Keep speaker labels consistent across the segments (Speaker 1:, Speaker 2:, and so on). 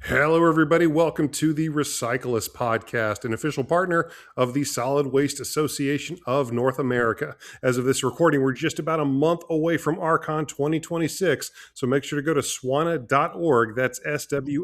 Speaker 1: Hello, everybody. Welcome to the Recyclist podcast, an official partner of the Solid Waste Association of North America. As of this recording, we're just about a month away from RCON 2026, so make sure to go to swana.org, that's SWANA.org,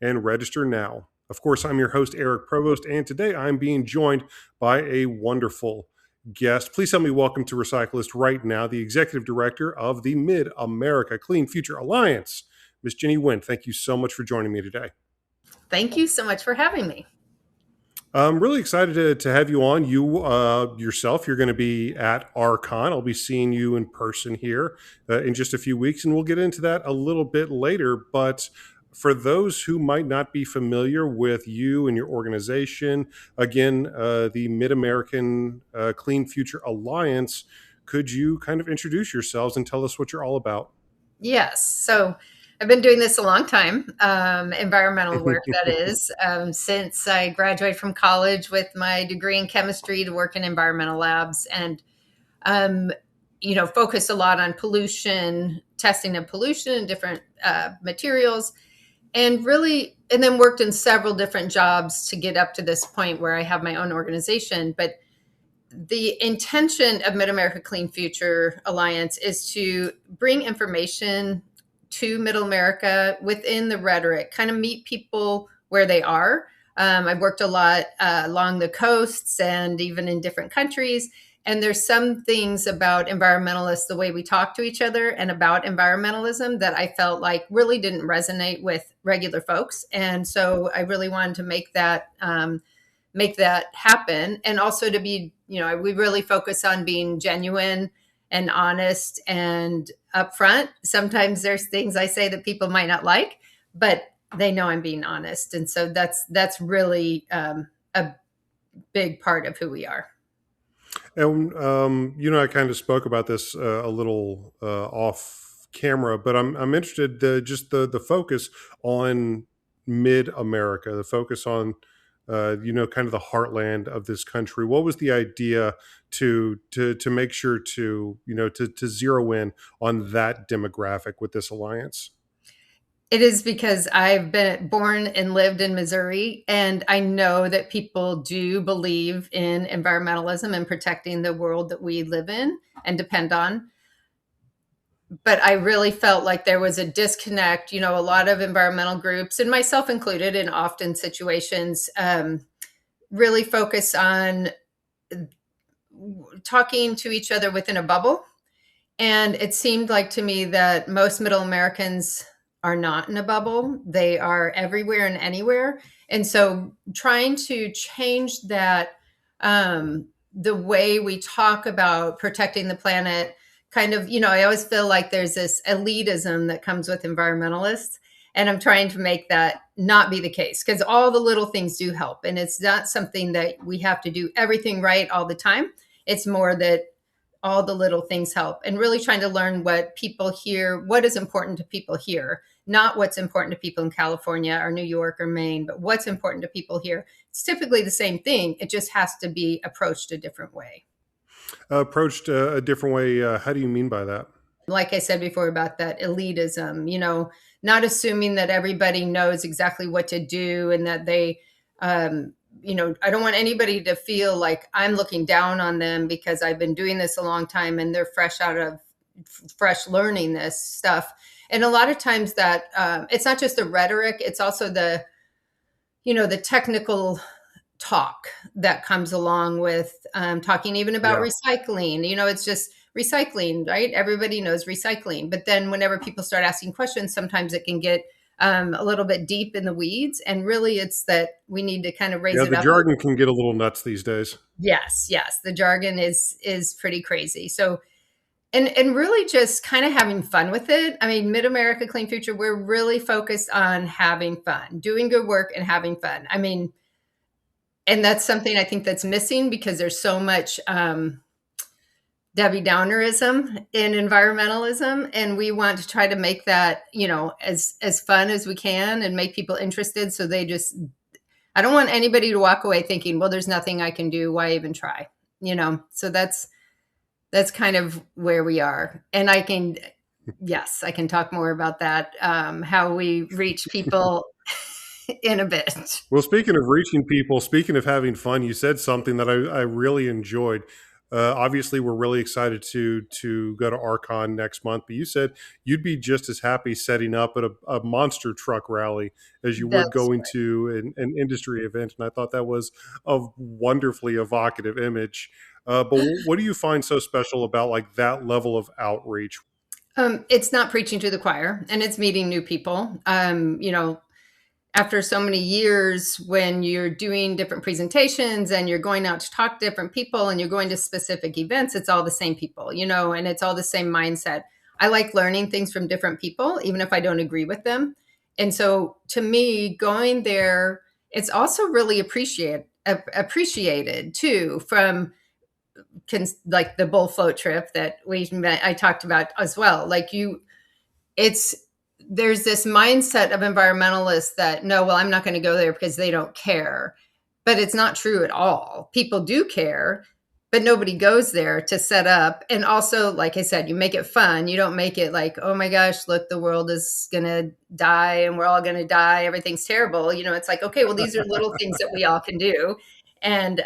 Speaker 1: and register now. Of course, I'm your host, Eric Provost, and today I'm being joined by a wonderful guest. Please help me welcome to Recyclist right now, the Executive Director of the Mid-America Clean Future Alliance, Ms. Jenny Wendt. Thank you so much for joining me today.
Speaker 2: Thank you so much for having me.
Speaker 1: I'm really excited to have you on. You yourself, you're going to be at RCON. I'll be seeing you in person here in just a few weeks, and we'll get into that a little bit later. But for those who might not be familiar with you and your organization, again, the Mid-American Clean Future Alliance, could you kind of introduce yourselves and tell us what you're all about?
Speaker 2: Yes. So I've been doing this a long time, environmental work, that is, since I graduated from college with my degree in chemistry to work in environmental labs and, focused a lot on pollution, testing of pollution and different materials, and then worked in several different jobs to get up to this point where I have my own organization. But the intention of Mid-America Clean Future Alliance is to bring information to Middle America within the rhetoric, kind of meet people where they are. I've worked a lot along the coasts and even in different countries. And there's some things about environmentalists, the way we talk to each other and about environmentalism, that I felt like really didn't resonate with regular folks. And so I really wanted to make that happen. And also to be, we really focus on being genuine and honest and upfront. Sometimes there's things I say that people might not like, but they know I'm being honest. And so that's really a big part of who we are.
Speaker 1: And I kind of spoke about this a little off camera, but I'm interested just the focus on Mid America, the focus on kind of the heartland of this country. What was the idea to make sure to zero in on that demographic with this alliance?
Speaker 2: It is because I've been born and lived in Missouri, and I know that people do believe in environmentalism and protecting the world that we live in and depend on. But I really felt like there was a disconnect. A lot of environmental groups, and myself included, in often situations, really focus on talking to each other within a bubble. And it seemed like to me that most Middle Americans are not in a bubble. They are everywhere and anywhere. And so trying to change that, the way we talk about protecting the planet, kind of, I always feel like there's this elitism that comes with environmentalists. And I'm trying to make that not be the case, because all the little things do help. And it's not something that we have to do everything right all the time. It's more that all the little things help, and really trying to learn what people here, what is important to people here, not what's important to people in California or New York or Maine, but what's important to people here. It's typically the same thing. It just has to be approached a different way.
Speaker 1: Approached a different way. How do you mean by that?
Speaker 2: Like I said before about that elitism, not assuming that everybody knows exactly what to do, and that they, I don't want anybody to feel like I'm looking down on them because I've been doing this a long time and they're fresh learning this stuff. And a lot of times that it's not just the rhetoric, it's also the technical talk that comes along with talking even about recycling. It's just recycling, right? Everybody knows recycling. But then whenever people start asking questions, sometimes it can get a little bit deep in the weeds. And really it's that we need to kind of raise it up.
Speaker 1: The jargon can get a little nuts these days.
Speaker 2: Yes. The jargon is pretty crazy. So, and really just kind of having fun with it. I mean, Mid-America Clean Future, we're really focused on having fun, doing good work and having fun. I mean, and that's something I think that's missing, because there's so much Debbie Downerism in environmentalism. And we want to try to make that, as fun as we can and make people interested. So I don't want anybody to walk away thinking, well, there's nothing I can do. Why even try? So that's kind of where we are. And I can Yes, I can talk more about that, how we reach people in a bit.
Speaker 1: Well, speaking of reaching people, speaking of having fun, you said something that I really enjoyed. Obviously, we're really excited to go to RCON next month, but you said you'd be just as happy setting up at a monster truck rally as you would
Speaker 2: That's
Speaker 1: going to an industry event, and I thought that was a wonderfully evocative image. But what do you find so special about like that level of outreach?
Speaker 2: it's not preaching to the choir, and it's meeting new people. After so many years, when you're doing different presentations and you're going out to talk to different people and you're going to specific events, it's all the same people, and it's all the same mindset. I like learning things from different people, even if I don't agree with them. And so to me, going there, it's also really appreciated too, from like the bull float trip that I talked about as well. Like it's there's this mindset of environmentalists that no, well, I'm not going to go there because they don't care. But it's not true at all. People do care, but nobody goes there to set up. And also, like I said, you make it fun. You don't make it like, oh my gosh, look, the world is going to die and we're all going to die. Everything's terrible. It's like, okay, well, these are little things that we all can do. And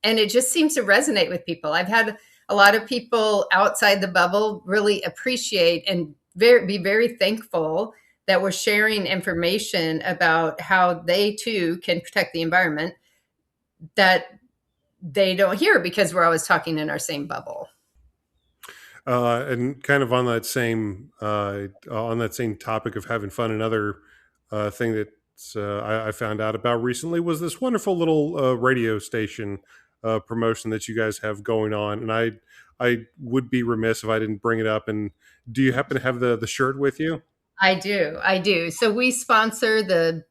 Speaker 2: it just seems to resonate with people. I've had a lot of people outside the bubble really appreciate and be very thankful that we're sharing information about how they too can protect the environment that they don't hear because we're always talking in our same bubble.
Speaker 1: And kind of on that same topic of having fun, another thing that I found out about recently was this wonderful little radio station promotion that you guys have going on, and I would be remiss if I didn't bring it up. And do you happen to have the shirt with you?
Speaker 2: I do. So we sponsor the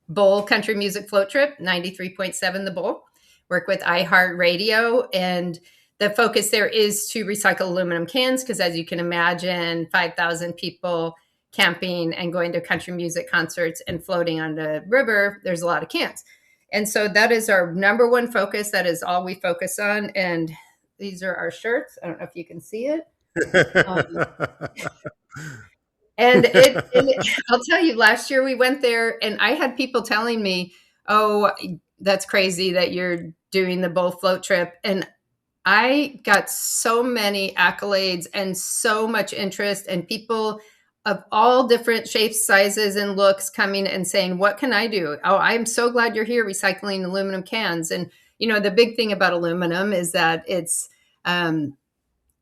Speaker 2: Bowl Country Music Float Trip, 93.7 The Bowl. Work with iHeartRadio, and the focus there is to recycle aluminum cans because, as you can imagine, 5,000 people camping and going to country music concerts and floating on the river, there's a lot of cans. And so that is our number one focus. That is all we focus on. And these are our shirts. I don't know if you can see it. Um, I'll tell you, last year we went there and I had people telling me, oh, that's crazy that you're doing the bull float trip. And I got so many accolades and so much interest, and people of all different shapes, sizes, and looks coming and saying, what can I do? Oh, I'm so glad you're here recycling aluminum cans. And, the big thing about aluminum is that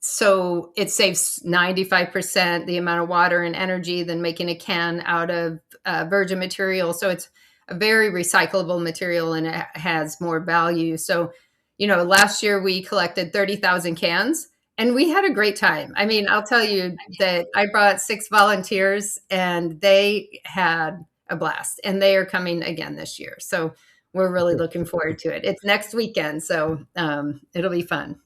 Speaker 2: so it saves 95% the amount of water and energy than making a can out of virgin material. So it's a very recyclable material and it has more value. So, last year we collected 30,000 cans and we had a great time. I mean, I'll tell you that I brought 6 volunteers and they had a blast, and they are coming again this year. So we're really looking forward to it. It's next weekend, so it'll be fun.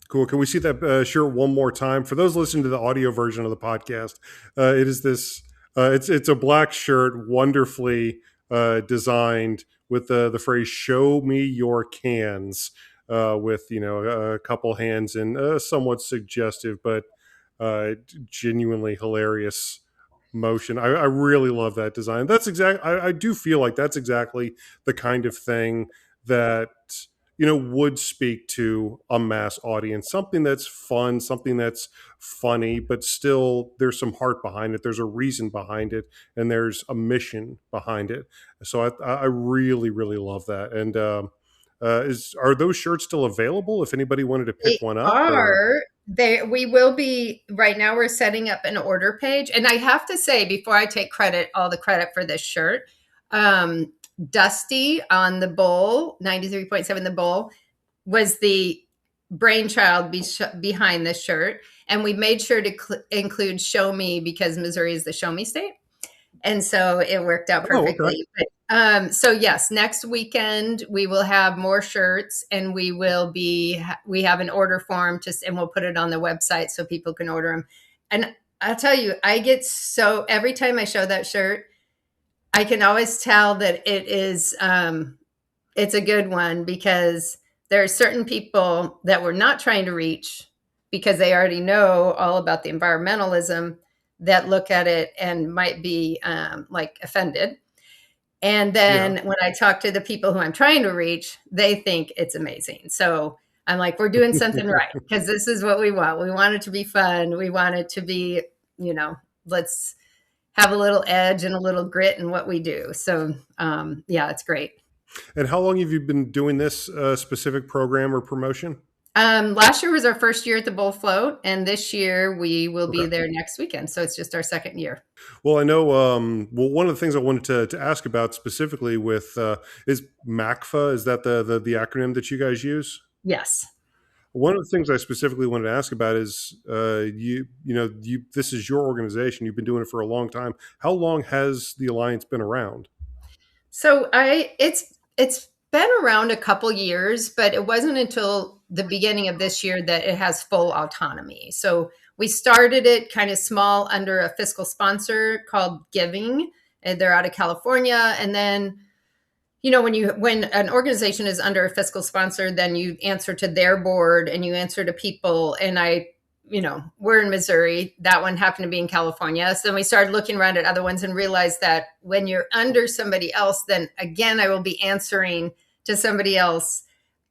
Speaker 1: Cool. Can we see that shirt one more time for those listening to the audio version of the podcast? It is this. It's a black shirt, wonderfully designed with the phrase "Show me your cans," with a couple hands in somewhat suggestive but genuinely hilarious motion. I really love that design. I do feel like that's exactly the kind of thing that would speak to a mass audience, something that's fun, something that's funny, but still there's some heart behind it, there's a reason behind it, and there's a mission behind it. So I really really love that. And is are those shirts still available if anybody wanted to pick
Speaker 2: They
Speaker 1: one up? Or
Speaker 2: are. We will be right now. We're setting up an order page, and I have to say before I take all the credit for this shirt, um, Dusty on the Bowl 93.7 The Bowl was the brainchild behind this shirt, and we made sure to include "Show Me" because Missouri is the Show Me state. And so it worked out
Speaker 1: oh, okay.
Speaker 2: perfectly. But, so yes, next weekend we will have more shirts, and we have an order form and we'll put it on the website so people can order them. And I'll tell you, every time I show that shirt, I can always tell that it's a good one because there are certain people that we're not trying to reach because they already know all about the environmentalism, that look at it and might be like offended. And
Speaker 1: Yeah.
Speaker 2: then when I talk to the people who I'm trying to reach, they think it's amazing. So I'm like, we're doing something right, because this is what we want. We want it to be fun. We want it to be, you know, let's have a little edge and a little grit in what we do. So yeah, it's great.
Speaker 1: And how long have you been doing this specific program or promotion?
Speaker 2: Last year was our first year at the Bull Float, and this year we will be
Speaker 1: Okay.
Speaker 2: there next weekend. So it's just our second year.
Speaker 1: Well, I know. Well, one of the things I wanted to ask about specifically with is MACFA. Is that the acronym that you guys use?
Speaker 2: Yes.
Speaker 1: One of the things I specifically wanted to ask about is you this is your organization. You've been doing it for a long time. How long has the alliance been around?
Speaker 2: So it's been around a couple years, but it wasn't until the beginning of this year that it has full autonomy. So we started it kind of small under a fiscal sponsor called Giving, and they're out of California. And then, you know, when an organization is under a fiscal sponsor, then you answer to their board and you answer to people. And we're in Missouri. That one happened to be in California. So then we started looking around at other ones and realized that when you're under somebody else, then again, I will be answering to somebody else.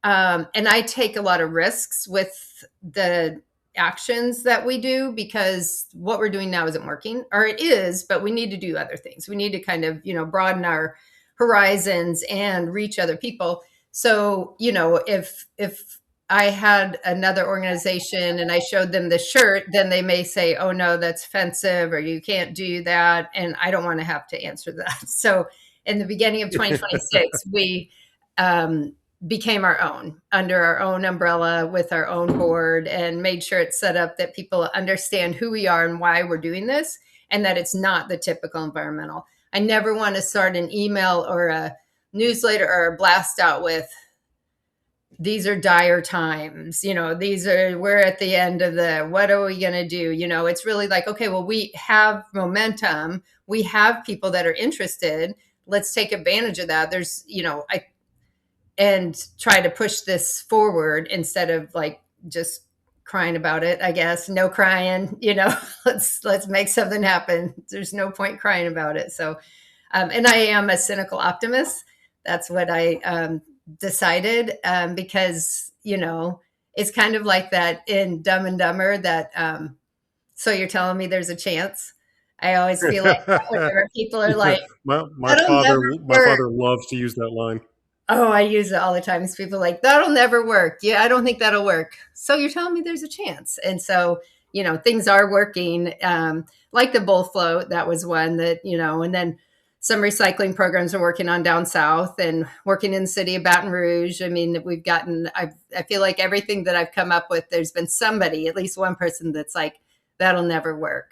Speaker 2: And I take a lot of risks with the actions that we do, because what we're doing now isn't working, or it is, but we need to do other things. We need to kind of, broaden our horizons and reach other people. So, if I had another organization and I showed them the shirt, then they may say, oh no, that's offensive, or you can't do that. And I don't want to have to answer that. So in the beginning of 2026, we became our own, under our own umbrella, with our own board, and made sure it's set up that people understand who we are and why we're doing this, and that it's not the typical environmental. I never want to start an email or a newsletter or a blast out with, these are dire times, we're at the end of what are we going to do? It's really like, okay, well, we have momentum. We have people that are interested. Let's take advantage of that. And try to push this forward instead of like just crying about it, I guess. No crying, let's make something happen. There's no point crying about it. So, and I am a cynical optimist. That's what I decided, because it's kind of like that in Dumb and Dumber, that so you're telling me there's a chance. I always feel like that whenever people are like,
Speaker 1: my
Speaker 2: that'll
Speaker 1: father
Speaker 2: never
Speaker 1: my
Speaker 2: work.
Speaker 1: father loves to use that line.
Speaker 2: Oh, I use it all the time. It's people like, that'll never work. Yeah, I don't think that'll work. So you're telling me there's a chance. And so, things are working. Like the Bull Float, that was one that, and then some recycling programs are working on down south, and working in the city of Baton Rouge. I mean, I feel like everything that I've come up with, there's been somebody, at least one person, that's like, that'll never work.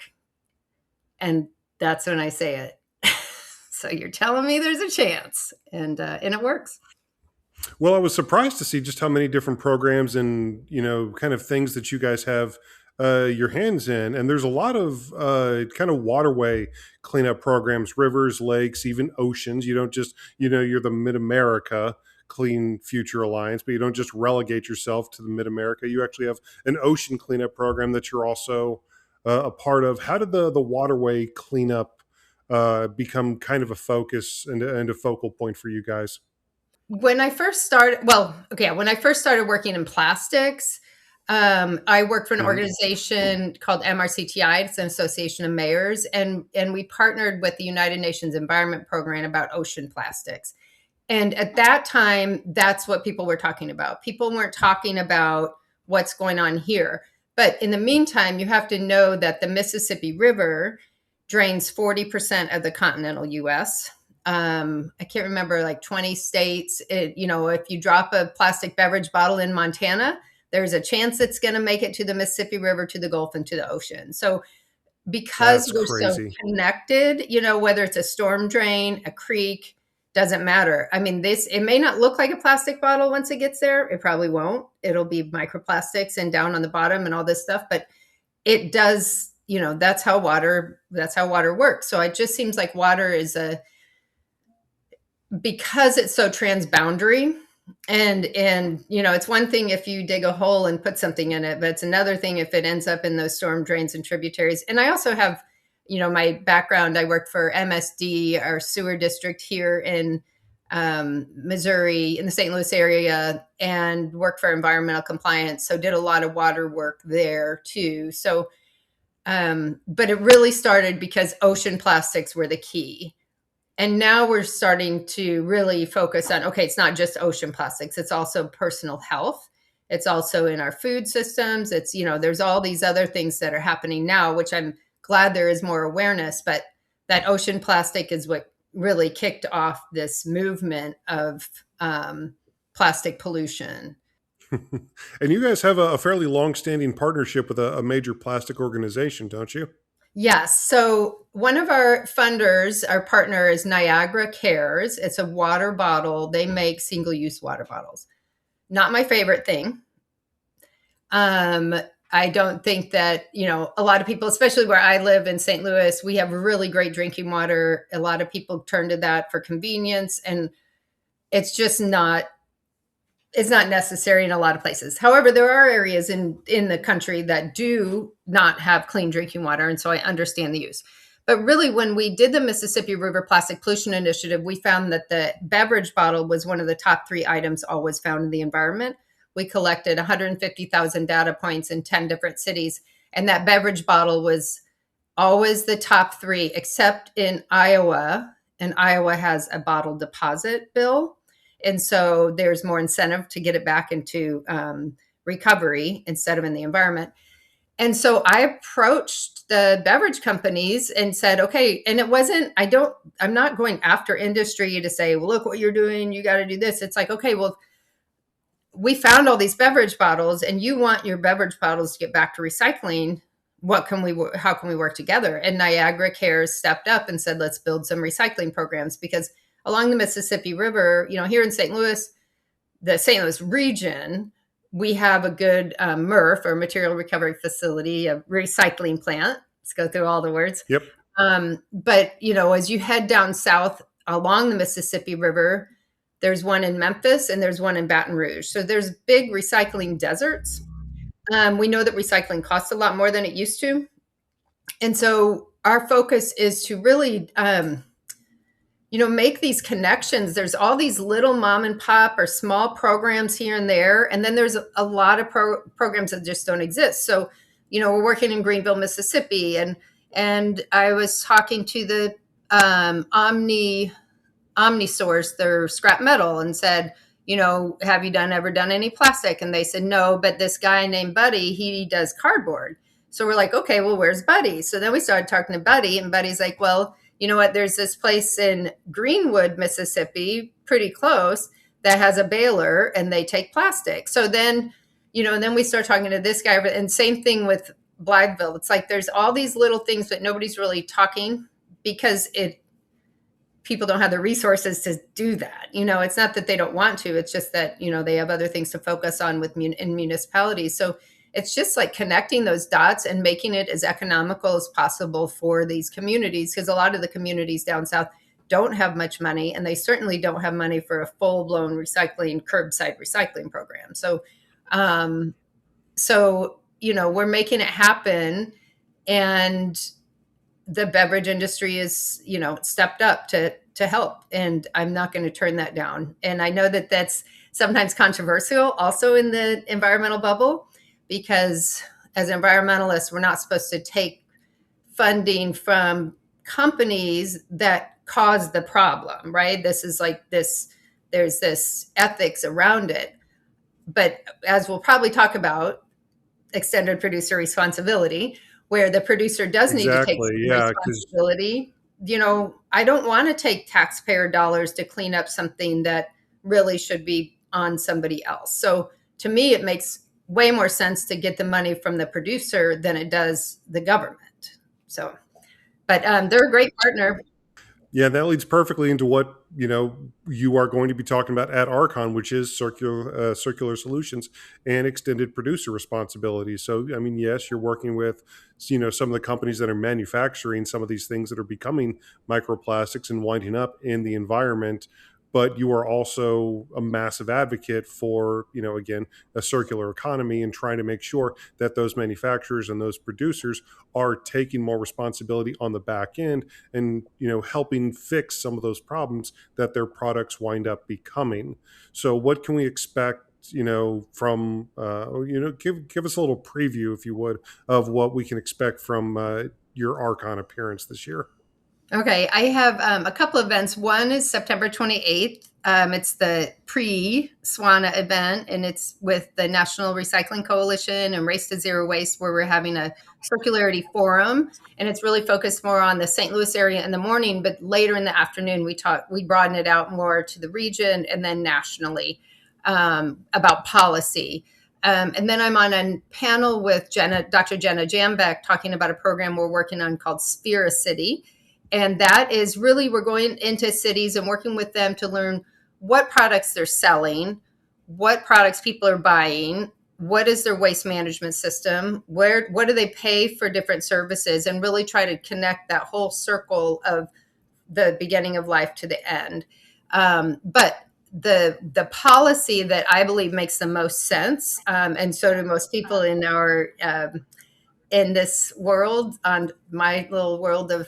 Speaker 2: And that's when I say it. So you're telling me there's a chance, and it works.
Speaker 1: Well, I was surprised to see just how many different programs and kind of things that you guys have your hands in, and there's a lot of kind of waterway cleanup programs, rivers, lakes, even oceans. You don't just you're the Mid America Clean Future Alliance, but you don't just relegate yourself to the Mid America. You actually have an ocean cleanup program that you're also a part of. How did the waterway cleanup become kind of a focus and a focal point for you guys?
Speaker 2: When I first started, when I first started working in plastics, I worked for an
Speaker 1: Mhm.
Speaker 2: organization called MRCTI. It's an association of mayors, and we partnered with the United Nations Environment Program about ocean plastics. And at that time, that's what people were talking about. People weren't talking about what's going on here. But in the meantime, you have to know that the Mississippi River drains 40% of the continental US. I can't remember, like 20 states. If you drop a plastic beverage bottle in Montana, there's a chance it's going to make it to the Mississippi River, to the Gulf, and to the ocean. So because
Speaker 1: That's
Speaker 2: we're so
Speaker 1: crazy.
Speaker 2: connected, whether it's a storm drain, a creek, doesn't matter. I mean, it may not look like a plastic bottle once it gets there. It probably won't. It'll be microplastics and down on the bottom and all this stuff, but it does, that's how water works. So it just seems like water is because it's so transboundary, And it's one thing if you dig a hole and put something in it, but it's another thing if it ends up in those storm drains and tributaries. And I also have, my background. I worked for MSD, our sewer district here in Missouri, in the St. Louis area, and worked for environmental compliance. So did a lot of water work there too. So but it really started because ocean plastics were the key. And now we're starting to really focus on, okay, it's not just ocean plastics, it's also personal health. It's also in our food systems. It's, there's all these other things that are happening now, which I'm glad there is more awareness, but that ocean plastic is what really kicked off this movement of plastic pollution.
Speaker 1: And you guys have a fairly long-standing partnership with a major plastic organization, don't you?
Speaker 2: Yes. So one of our funders, our partner is Niagara Cares. It's a water bottle. They make single use water bottles. Not my favorite thing. I don't think that, a lot of people, especially where I live in St. Louis, we have really great drinking water. A lot of people turn to that for convenience, and it's just not it's not necessary in a lot of places. However, there are areas in the country that do not have clean drinking water, and so I understand the use. But really, when we did the Mississippi River Plastic Pollution Initiative, we found that the beverage bottle was one of the top 3 items always found in the environment. We collected 150,000 data points in 10 different cities, and that beverage bottle was always the top 3, except in Iowa. And Iowa has a bottle deposit bill. And so there's more incentive to get it back into recovery instead of in the environment. And so I approached the beverage companies and said, okay, and it wasn't, I'm not going after industry to say, well, look what you're doing, you got to do this. It's like, okay, well, we found all these beverage bottles and you want your beverage bottles to get back to recycling. How can we work together? And Niagara Cares stepped up and said, let's build some recycling programs, because along the Mississippi River, here in St. Louis, the St. Louis region, we have a good MRF, or material recovery facility, a recycling plant. Let's go through all the words.
Speaker 1: Yep.
Speaker 2: But, as you head down south along the Mississippi River, there's one in Memphis and there's one in Baton Rouge. So there's big recycling deserts. We know that recycling costs a lot more than it used to. And so our focus is to really make these connections. There's all these little mom and pop or small programs here and there. And then there's a lot of programs that just don't exist. So, we're working in Greenville, Mississippi, and I was talking to the OmniSource, their scrap metal, and said, have you ever done any plastic? And they said, no, but this guy named Buddy, he does cardboard. So we're like, okay, well, where's Buddy? So then we started talking to Buddy, and Buddy's like, well, you know what? There's this place in Greenwood, Mississippi, pretty close, that has a baler and they take plastic. So then, and then we start talking to this guy, and same thing with Blytheville. It's like there's all these little things that nobody's really talking, because people don't have the resources to do that. It's not that they don't want to, it's just that, they have other things to focus on in municipalities. So it's just like connecting those dots and making it as economical as possible for these communities, because a lot of the communities down south don't have much money, and they certainly don't have money for a full-blown curbside recycling program. So, we're making it happen, and the beverage industry is, stepped up to help, and I'm not going to turn that down. And I know that that's sometimes controversial also in the environmental bubble, because as environmentalists, we're not supposed to take funding from companies that cause the problem, right? There's this ethics around it. But as we'll probably talk about, extended producer responsibility, where the producer does need to take
Speaker 1: Exactly.
Speaker 2: some
Speaker 1: Yeah.
Speaker 2: responsibility. I don't want to take taxpayer dollars to clean up something that really should be on somebody else. So to me, it makes way more sense to get the money from the producer than it does the government. So, but they're a great partner.
Speaker 1: Yeah, that leads perfectly into what you are going to be talking about at RCON, which is circular solutions and extended producer responsibility. So, I mean, yes, you're working with some of the companies that are manufacturing some of these things that are becoming microplastics and winding up in the environment. but you are also a massive advocate for, again, a circular economy and trying to make sure that those manufacturers and those producers are taking more responsibility on the back end and, helping fix some of those problems that their products wind up becoming. So what can we expect, from, give us a little preview, if you would, of what we can expect from your RCON appearance this year?
Speaker 2: Okay, I have a couple events. One is September 28th. It's the pre-SWANA event, and it's with the National Recycling Coalition and Race to Zero Waste, where we're having a circularity forum. And it's really focused more on the St. Louis area in the morning, but later in the afternoon, we broaden it out more to the region and then nationally about policy. And then I'm on a panel with Dr. Jenna Jambeck talking about a program we're working on called Sphere City. And that is really, we're going into cities and working with them to learn what products they're selling, what products people are buying, what is their waste management system, what do they pay for different services, and really try to connect that whole circle of the beginning of life to the end. But the policy that I believe makes the most sense, and so do most people in our in this world, on my little world of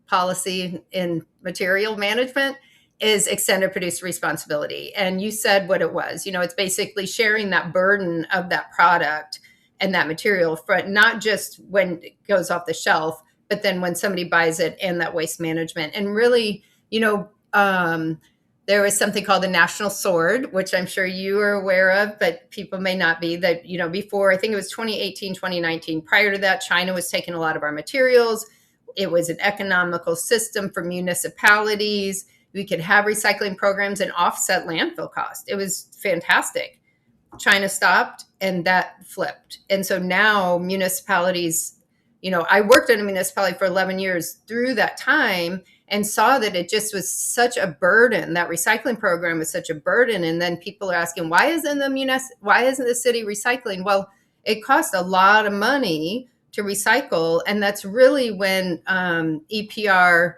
Speaker 2: policy in material management, is extended producer responsibility. And you said what it was. It's basically sharing that burden of that product and that material, for not just when it goes off the shelf, but then when somebody buys it, and that waste management. And really, there was something called the National Sword, which I'm sure you are aware of, but people may not be, that, before, I think it was 2018, 2019, prior to that, China was taking a lot of our materials. It was an economical system for municipalities. We could have recycling programs and offset landfill cost. It was fantastic. China stopped, and that flipped. And so now municipalities, I worked in a municipality for 11 years through that time, and saw that it just was such a burden. That recycling program was such a burden. And then people are asking, why isn't the city recycling? Well, it cost a lot of money to recycle. And that's really when EPR,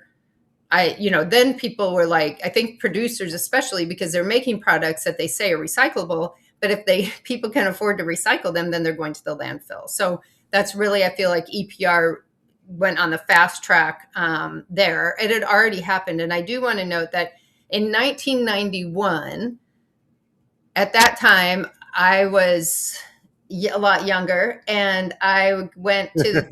Speaker 2: then people were like, I think producers, especially because they're making products that they say are recyclable, but if people can afford to recycle them, then they're going to the landfill. So that's really, I feel like EPR went on the fast track there. It had already happened. And I do want to note that in 1991, at that time, I was a lot younger, and I went to the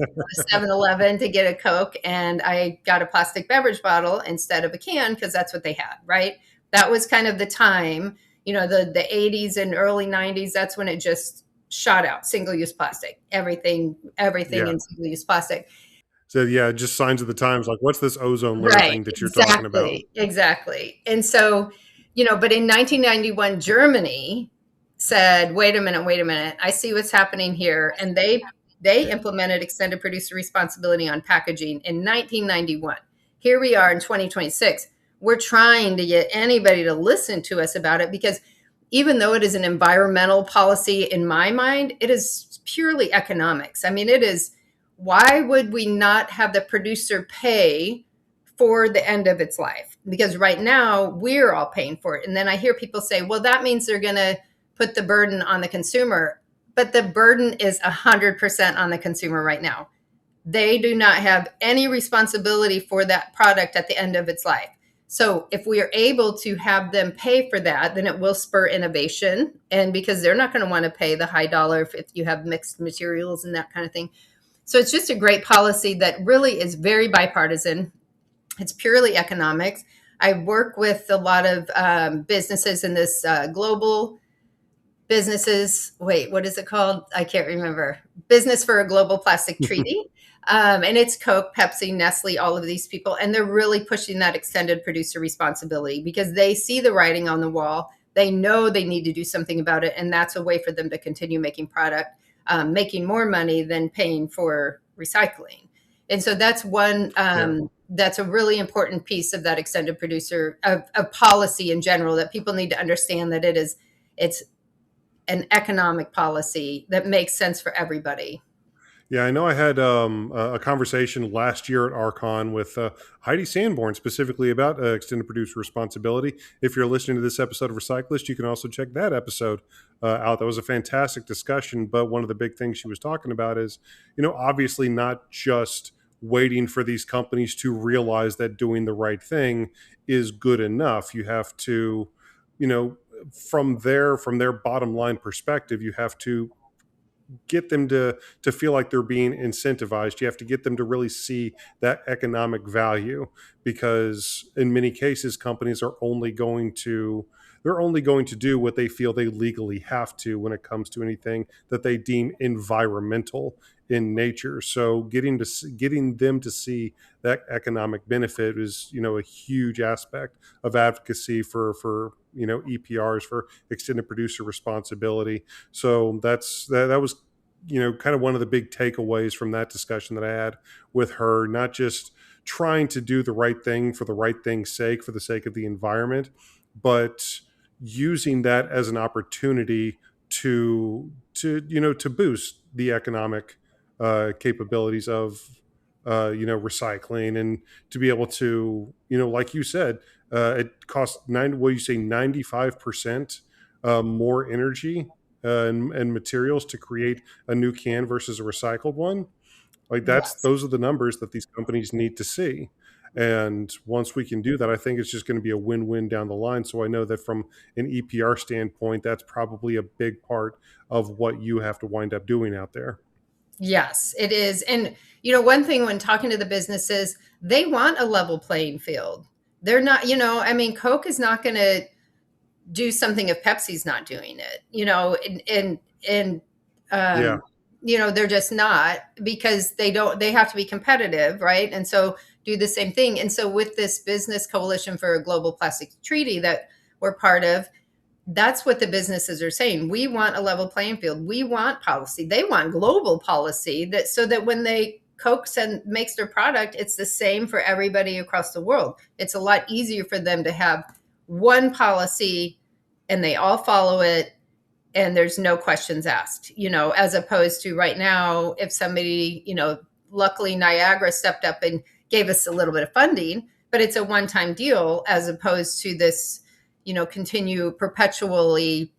Speaker 2: 7-Eleven to get a Coke, and I got a plastic beverage bottle instead of a can, because that's what they had, right? That was kind of the time, the 80s and early 90s. That's when it just shot out, single-use plastic, everything
Speaker 1: Yeah.
Speaker 2: in single-use plastic.
Speaker 1: So yeah, just signs of the times. Like, what's this ozone layer
Speaker 2: Right,
Speaker 1: thing that you're talking about?
Speaker 2: exactly. And so, but in 1991, Germany said, wait a minute, I see what's happening here. And they implemented extended producer responsibility on packaging in 1991. Here we are in 2026. We're trying to get anybody to listen to us about it, because even though it is an environmental policy, in my mind, it is purely economics. I mean, it is, why would we not have the producer pay for the end of its life? Because right now we're all paying for it. And then I hear people say, well, that means they're going to put the burden on the consumer. But the burden is 100% on the consumer right now. They do not have any responsibility for that product at the end of its life. So if we are able to have them pay for that, then it will spur innovation. And because they're not going to want to pay the high dollar if you have mixed materials and that kind of thing. So it's just a great policy that really is very bipartisan. It's purely economics. I work with a lot of businesses in this global businesses. Wait, what is it called? I can't remember. Business for a Global Plastic Treaty. And it's Coke, Pepsi, Nestle, all of these people. And they're really pushing that extended producer responsibility, because they see the writing on the wall. They know they need to do something about it. And that's a way for them to continue making product, making more money than paying for recycling. And so that's one, that's a really important piece of that extended producer of policy in general, that people need to understand that it's an economic policy that makes sense for everybody.
Speaker 1: Yeah, I know I had a conversation last year at RCON with Heidi Sanborn specifically about extended producer responsibility. If you're listening to this episode of Recyclist, you can also check that episode out. That was a fantastic discussion. But one of the big things she was talking about is, obviously not just waiting for these companies to realize that doing the right thing is good enough. You have to, you know, from their bottom line perspective, you have to get them to feel like they're being incentivized. You have to get them to really see that economic value, because in many cases companies are only going to they're only going to do what they feel they legally have to when it comes to anything that they deem environmental in nature. So getting them to see that economic benefit is, a huge aspect of advocacy for EPRs, for extended producer responsibility. So that was, kind of one of the big takeaways from that discussion that I had with her. Not just trying to do the right thing for the right thing's sake, for the sake of the environment, but using that as an opportunity to boost the economic capabilities of recycling, and to be able to, like you said, it costs what you say, 95% more energy and materials to create a new can versus a recycled one. Like,
Speaker 2: Yes.
Speaker 1: those are the numbers that these companies need to see. And once we can do that, I think it's just going to be a win-win down the line. So I know that from an EPR standpoint, that's probably a big part of what you have to wind up doing out there.
Speaker 2: Yes, it is. And, one thing when talking to the businesses, they want a level playing field. They're not, I mean, Coke is not going to do something if Pepsi's not doing it, and
Speaker 1: Yeah.
Speaker 2: um, they're just not, because they have to be competitive, right? And so do the same thing. And so with this business coalition for a global plastics treaty that we're part of, that's what the businesses are saying. We want a level playing field. We want policy. They want global policy, that so that when they coax and makes their product, it's the same for everybody across the world. It's a lot easier for them to have one policy and they all follow it, and there's no questions asked, as opposed to right now, if somebody, luckily Niagara stepped up and gave us a little bit of funding, but it's a one-time deal, as opposed to this, continue perpetually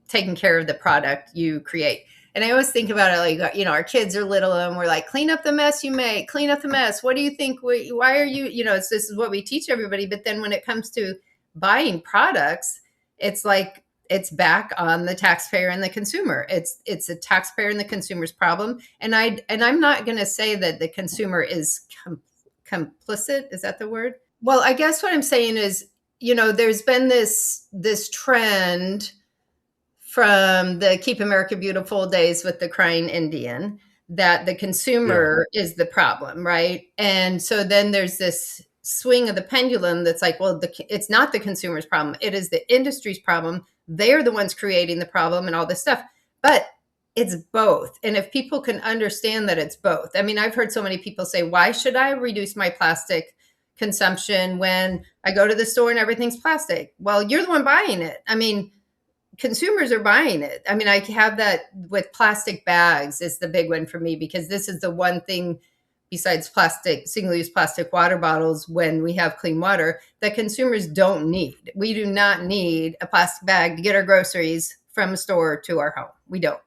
Speaker 2: taking care of the product you create. And I always think about it like, our kids are little and we're like, clean up the mess you make, clean up the mess. What do you think? Why are you, this is what we teach everybody. But then when it comes to buying products, it's like, it's back on the taxpayer and the consumer. It's a taxpayer and the consumer's problem. And I'm not going to say that the consumer is complicit. Is that the word? Well, I guess what I'm saying is, there's been this trend from the Keep America Beautiful days with the crying Indian, that the
Speaker 1: Yeah.
Speaker 2: consumer is the problem, right? And so then there's this swing of the pendulum that's like, well, it's not the consumer's problem, it is the industry's problem. They're the ones creating the problem and all this stuff. But it's both. And if people can understand that it's both, I mean, I've heard so many people say, why should I reduce my plastic consumption when I go to the store and everything's plastic? Well, you're the one buying it. I mean, consumers are buying it. I mean, I have that with plastic bags is the big one for me, because this is the one thing besides plastic, single-use plastic water bottles, when we have clean water, that consumers don't need. We do not need a plastic bag to get our groceries from a store to our home. We don't.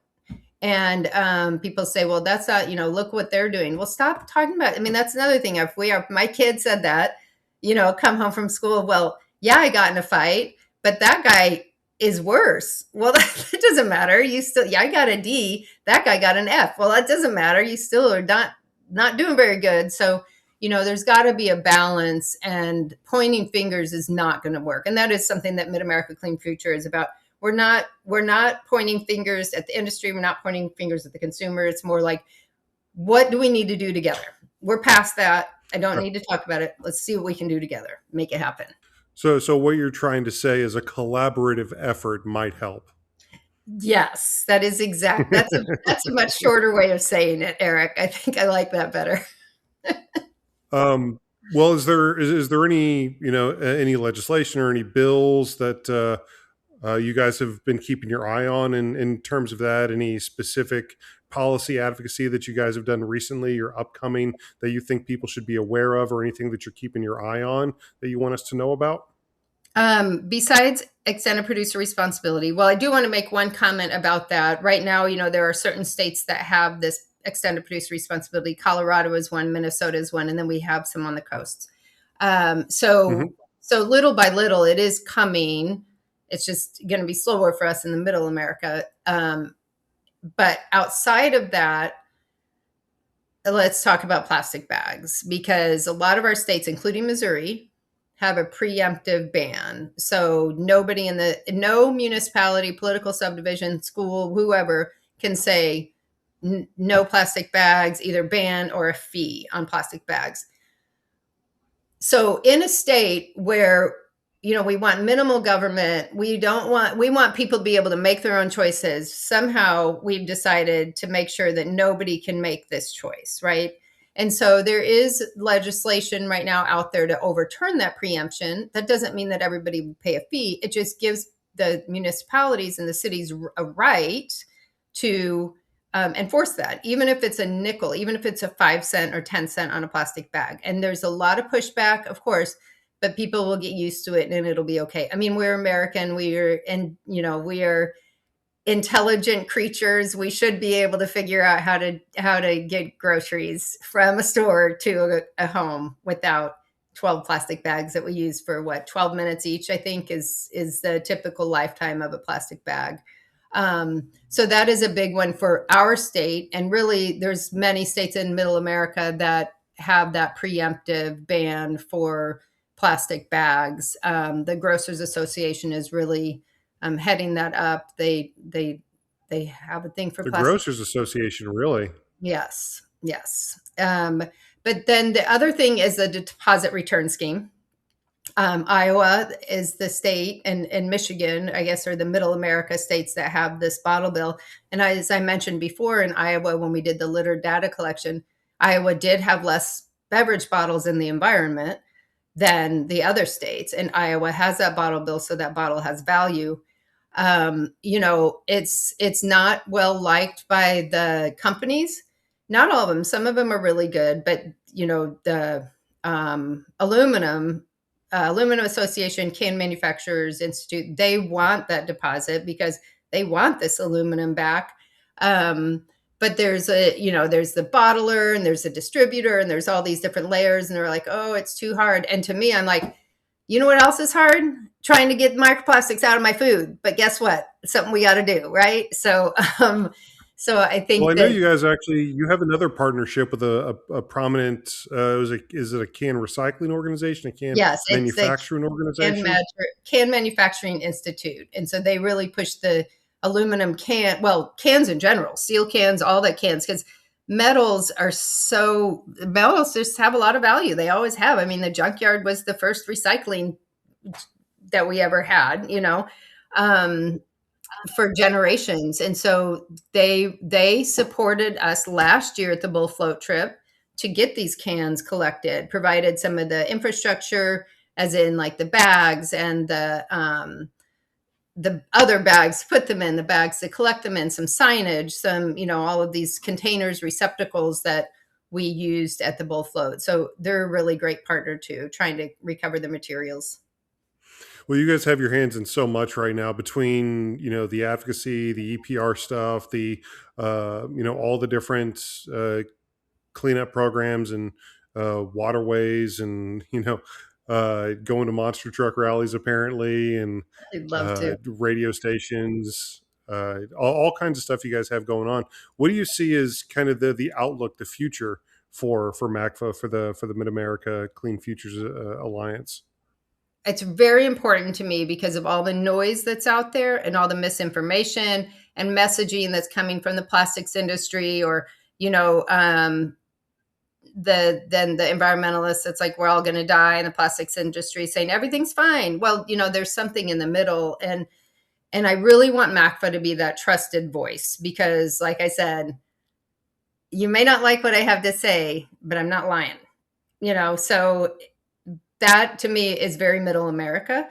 Speaker 2: And people say, well, that's not, look what they're doing. Well, stop talking about it. I mean, that's another thing. If my kid said that, come home from school, well, yeah, I got in a fight, but that guy is worse. Well, that doesn't matter. You still, yeah, I got a D. That guy got an F. Well, that doesn't matter. You still are not doing very good. So, there's got to be a balance, and pointing fingers is not going to work. And that is something that Mid America Clean Future is about. We're not pointing fingers at the industry. We're not pointing fingers at the consumer. It's more like, what do we need to do together? We're past that. I don't need to talk about it. Let's see what we can do together. Make it happen.
Speaker 1: So what you're trying to say is a collaborative effort might help.
Speaker 2: Yes, that is exact. That's a much shorter way of saying it, Eric. I think I like that better.
Speaker 1: Um, well, is there any, any legislation or any bills that you guys have been keeping your eye on in terms of that? Any specific policy advocacy that you guys have done recently or upcoming that you think people should be aware of, or anything that you're keeping your eye on that you want us to know about?
Speaker 2: Besides extended producer responsibility, well, I do want to make one comment about that. Right now, there are certain states that have this extended producer responsibility. Colorado is one, Minnesota is one, and then we have some on the coasts. So,
Speaker 1: Hmm.
Speaker 2: so little by little, it is coming. It's just going to be slower for us in the middle America. But outside of that, let's talk about plastic bags, because a lot of our states, including Missouri, have a preemptive ban. So no municipality, political subdivision, school, whoever can say no plastic bags, either ban or a fee on plastic bags. So in a state where we want minimal government, we want people to be able to make their own choices. Somehow we've decided to make sure that nobody can make this choice, right? And so there is legislation right now out there to overturn that preemption. That doesn't mean that everybody will pay a fee. It just gives the municipalities and the cities a right to enforce that, even if it's a nickel, even if it's a 5 cent or 10 cent on a plastic bag. And there's a lot of pushback, of course, but people will get used to it and it'll be okay. I mean, we're American, we are intelligent creatures. We should be able to figure out how to get groceries from a store to a home without 12 plastic bags that we use for 12 minutes each, I think is the typical lifetime of a plastic bag. So that is a big one for our state. And really, there's many states in middle America that have that preemptive ban for plastic bags. The Grocers Association is really heading that up. They have a thing for
Speaker 1: The
Speaker 2: plastic.
Speaker 1: Grocers Association, really?
Speaker 2: Yes, yes. But then the other thing is the deposit return scheme. Iowa is the state, and Michigan, I guess, are the middle America states that have this bottle bill. And as I mentioned before, in Iowa, when we did the litter data collection, Iowa did have less beverage bottles in the environment than the other states. And Iowa has that bottle bill, so that bottle has value. It's not well liked by the companies. Not all of them. Some of them are really good, but the Aluminum Association, Can Manufacturers Institute, they want that deposit because they want this aluminum back. But there's the bottler and there's a distributor and there's all these different layers, and they're like, oh, it's too hard. And to me, I'm like, you know what else is hard? Trying to get microplastics out of my food. But guess what? It's something we got to do, right? So I
Speaker 1: Well,
Speaker 2: think
Speaker 1: I know
Speaker 2: that
Speaker 1: you guys actually you have another partnership with a prominent is it a can recycling organization, a can
Speaker 2: yes, it's the
Speaker 1: manufacturing organization?
Speaker 2: Can Manufacturing Institute. And so they really push the aluminum cans in general, steel cans, all that cans, because metals just have a lot of value. They always have. I mean, the junkyard was the first recycling that we ever had, um, for generations. And so they supported us last year at the Bull Float trip to get these cans collected, provided some of the infrastructure, as in like the bags and the other bags, put them in the bags to collect them in, some signage, some, all of these containers, receptacles that we used at the Bull Float. So they're a really great partner too, trying to recover the materials.
Speaker 1: Well, you guys have your hands in so much right now between the advocacy, the EPR stuff, the all the different cleanup programs and waterways, and going to monster truck rallies apparently, and
Speaker 2: I'd love to.
Speaker 1: radio stations, all kinds of stuff you guys have going on. What do you see as kind of the outlook, the future for MACFA, for the Mid America Clean Futures Alliance?
Speaker 2: It's very important to me because of all the noise that's out there and all the misinformation and messaging that's coming from the plastics industry, or the environmentalists that's like, we're all going to die in the plastics industry, saying everything's fine. Well, there's something in the middle, and I really want MACFA to be that trusted voice, because like I said, you may not like what I have to say, but I'm not lying. So that to me is very middle America.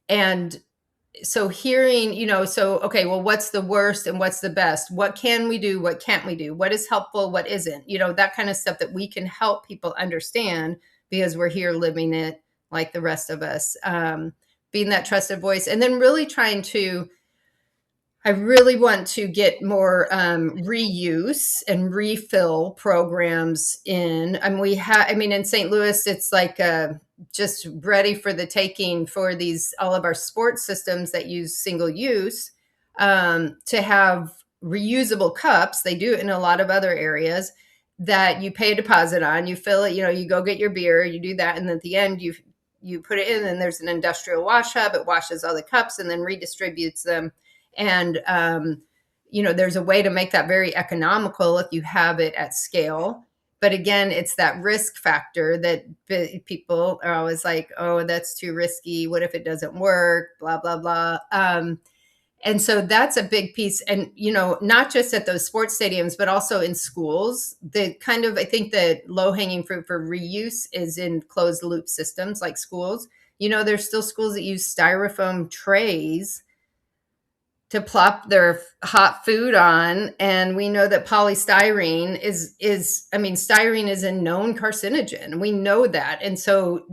Speaker 2: And so hearing, so okay, well, what's the worst and what's the best? What can we do? What can't we do? What is helpful? What isn't? That kind of stuff that we can help people understand because we're here living it like the rest of us. Being that trusted voice, and then really trying to I really want to get more reuse and refill programs in. And in St. Louis, it's like just ready for the taking for all of our sports systems that use single use to have reusable cups. They do it in a lot of other areas that you pay a deposit on. You fill it, you go get your beer, you do that. And at the end, you put it in, and there's an industrial wash hub. It washes all the cups and then redistributes them. And there's a way to make that very economical if you have it at scale. But again, it's that risk factor that people are always like, oh, that's too risky. What if it doesn't work? Blah, blah, blah. And so that's a big piece. And, not just at those sports stadiums, but also in schools. I think the low hanging fruit for reuse is in closed loop systems like schools. There's still schools that use styrofoam trays to plop their hot food on. And we know that polystyrene styrene is a known carcinogen. We know that. And so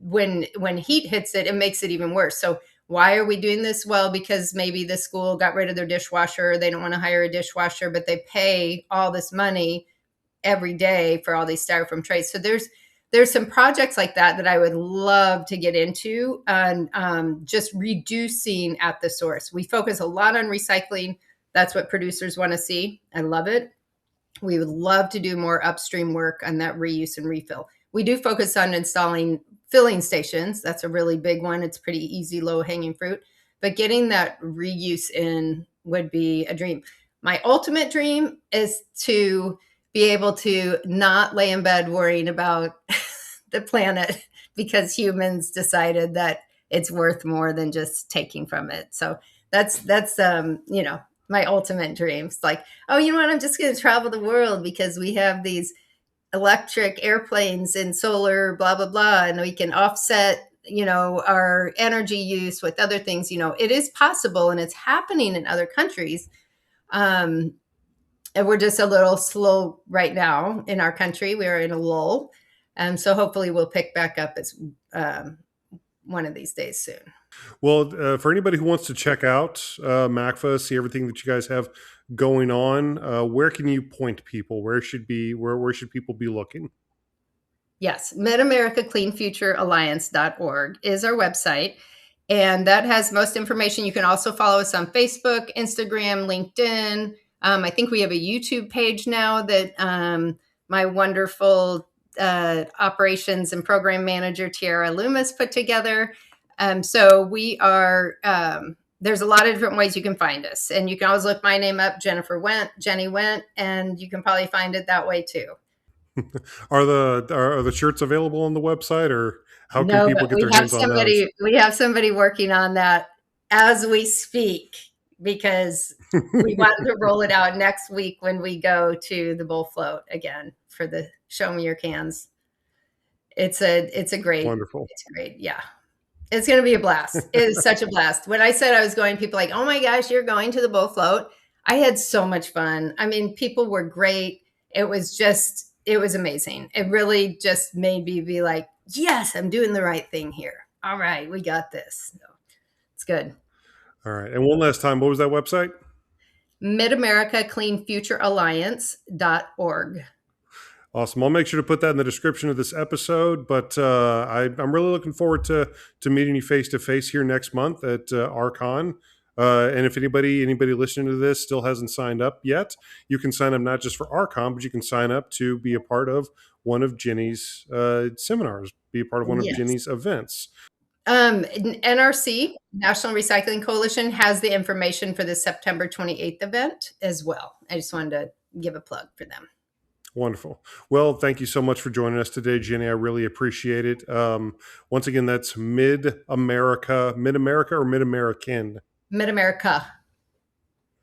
Speaker 2: when heat hits it, it makes it even worse. So why are we doing this? Well, because maybe the school got rid of their dishwasher. They don't want to hire a dishwasher, but they pay all this money every day for all these styrofoam trays. So there's some projects like that I would love to get into on just reducing at the source. We focus a lot on recycling. That's what producers want to see. I love it. We would love to do more upstream work on that reuse and refill. We do focus on installing filling stations. That's a really big one. It's pretty easy, low hanging fruit. But getting that reuse in would be a dream. My ultimate dream is to be able to not lay in bed worrying about the planet because humans decided that it's worth more than just taking from it. So that's my ultimate dream. It's like, oh, you know what? I'm just going to travel the world because we have these electric airplanes and solar, blah, blah, blah. And we can offset, our energy use with other things. It is possible and it's happening in other countries. And we're just a little slow right now in our country. We are in a lull. So hopefully we'll pick back up as one of these days soon.
Speaker 1: Well, for anybody who wants to check out MACFA, see everything that you guys have going on, where can you point people? Where should people be looking?
Speaker 2: Yes, MidAmericaCleanFutureAlliance.org is our website. And that has most information. You can also follow us on Facebook, Instagram, LinkedIn. I think we have a YouTube page now that my wonderful operations and program manager, Tiara Loomis, put together. So we are, there's a lot of different ways you can find us. And you can always look my name up, Jenny Wendt, and you can probably find it that way too.
Speaker 1: Are the shirts available on the website, or how can
Speaker 2: No,
Speaker 1: people
Speaker 2: but
Speaker 1: get their hands on those?
Speaker 2: we have somebody working on that as we speak because we want to roll it out next week when we go to the bull float again for the Show Me Your Cans. It's great.
Speaker 1: Wonderful.
Speaker 2: It's great. Yeah. It's going to be a blast. It is such a blast. When I said I was going, people were like, oh my gosh, you're going to the bull float. I had so much fun. I mean, people were great. It was amazing. It really just made me be like, yes, I'm doing the right thing here. All right, we got this. So, it's good.
Speaker 1: All right. And one last time, what was that website?
Speaker 2: MidAmericaCleanFutureAlliance.org.
Speaker 1: Awesome. I'll make sure to put that in the description of this episode. But I'm really looking forward to meeting you face to face here next month at RCON. And if anybody listening to this still hasn't signed up yet, you can sign up not just for RCON, but you can sign up to be a part of one of Jenny's seminars, be a part of one of Jenny's events.
Speaker 2: NRC, National Recycling Coalition, has the information for the September 28th event as well. I just wanted to give a plug for them.
Speaker 1: Wonderful. Well, thank you so much for joining us today, Jenny. I really appreciate it. Once again, that's Mid-America or Mid-American?
Speaker 2: Mid-America.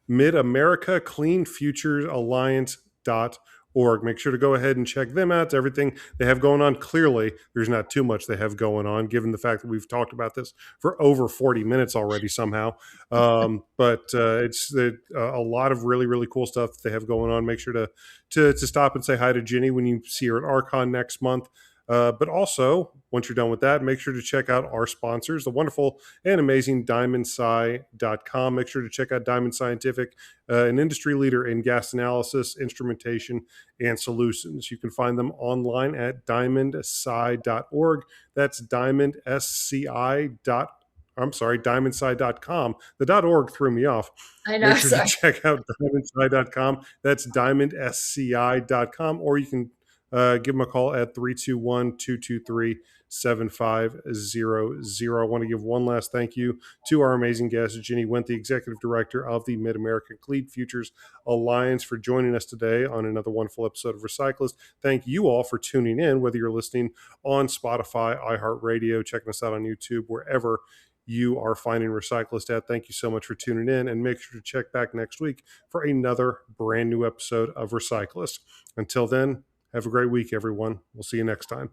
Speaker 1: MidAmericaCleanFutureAlliance.org. wastewater.org. Make sure to go ahead and check them out. It's everything they have going on. Clearly, there's not too much they have going on, given the fact that we've talked about this for over 40 minutes already somehow. But it's a lot of really, really cool stuff that they have going on. Make sure to stop and say hi to Ginny when you see her at RCON next month. But also, once you're done with that, make sure to check out our sponsors, the wonderful and amazing DiamondSci.com. Make sure to check out Diamond Scientific, an industry leader in gas analysis, instrumentation, and solutions. You can find them online at diamondsci.org. That's diamondsci.com. The .org threw me off.
Speaker 2: I know.
Speaker 1: Make sure to check out diamondsci.com. That's diamondsci.com. Or you can give them a call at 321-223-7500. I want to give one last thank you to our amazing guest, Ginny Wendt, the Executive Director of the Mid-American Clean Futures Alliance, for joining us today on another wonderful episode of Recyclist. Thank you all for tuning in, whether you're listening on Spotify, iHeartRadio, checking us out on YouTube, wherever you are finding Recyclist at. Thank you so much for tuning in, and make sure to check back next week for another brand new episode of Recyclist. Until then, have a great week, everyone. We'll see you next time.